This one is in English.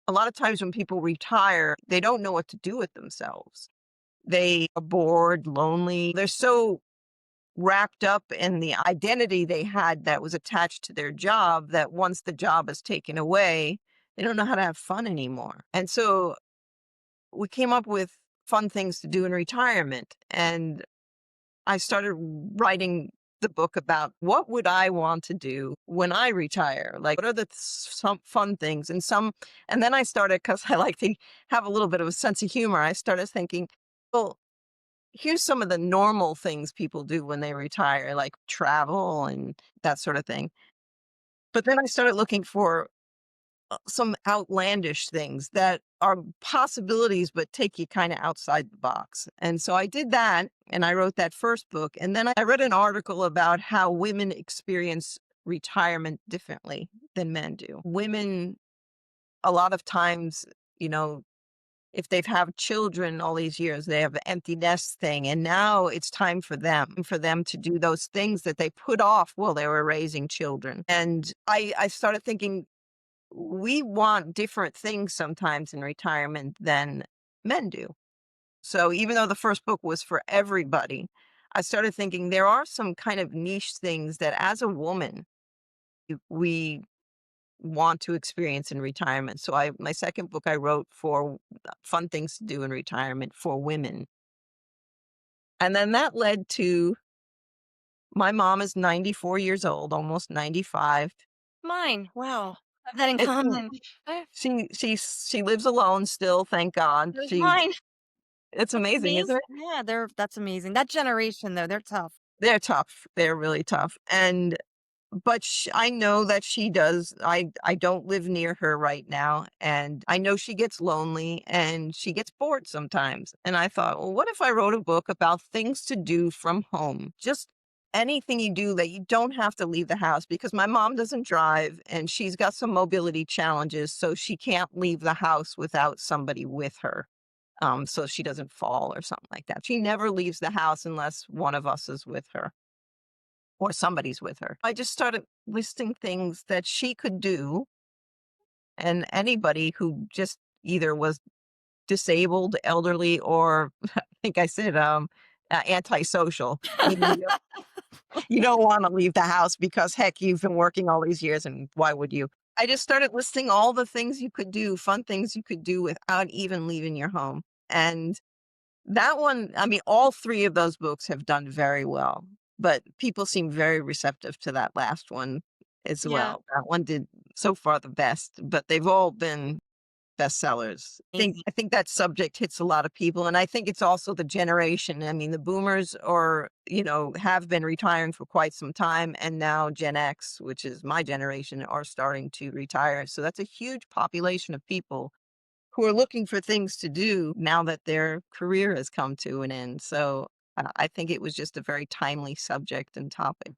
A lot of times when people retire, they don't know what to do with themselves. They are bored, lonely. They're so wrapped up in the identity they had that was attached to their job that once the job is taken away, they don't know how to have fun anymore. And so we came up with fun things to do in retirement. And I started writing the book about what would I want to do when I retire? Like, what are some fun things? And then I started, because I like to have a little bit of a sense of humor. I started thinking, well, here's some of the normal things people do when they retire, like travel and that sort of thing. But then I started looking for some outlandish things that are possibilities, but take you kind of outside the box. And so I did that and I wrote that first book. And then I read an article about how women experience retirement differently than men do. Women, a lot of times, you know, if they've had children all these years, they have the empty nest thing. And now it's time for them to do those things that they put off while they were raising children. And I started thinking, we want different things sometimes in retirement than men do. So even though the first book was for everybody, I started thinking there are some kind of niche things that as a woman, we want to experience in retirement. So my second book I wrote for fun things to do in retirement for women. And then that led to my mom is 94 years old, almost 95. Mine. Wow. Have that in And common. she lives alone still, thank God. There's mine. It's That's amazing, isn't amazing. it? Yeah, that's amazing. That generation though, they're tough. They're tough. They're really tough. And but I know that she does. I don't live near her right now, and I know she gets lonely and she gets bored sometimes. And I thought, well, what if I wrote a book about things to do from home? Just anything you do that you don't have to leave the house, because my mom doesn't drive and she's got some mobility challenges, so she can't leave the house without somebody with her. So she doesn't fall or something like that. She never leaves the house unless one of us is with her or somebody's with her. I just started listing things that she could do, and anybody who just either was disabled, elderly, or I think I said antisocial. Meaning you don't want to leave the house because heck, you've been working all these years, and why would you? I just started listing all the things you could do, fun things you could do without even leaving your home. And that one, I mean, all three of those books have done very well, but people seem very receptive to that last one as Yeah. well. That one did so far the best, but they've all been bestsellers. Amazing. I think that subject hits a lot of people, and I think it's also the generation. I mean, the boomers are, have been retiring for quite some time, and now Gen X, which is my generation, are starting to retire. So that's a huge population of people who are looking for things to do now that their career has come to an end. So I think it was just a very timely subject and topic.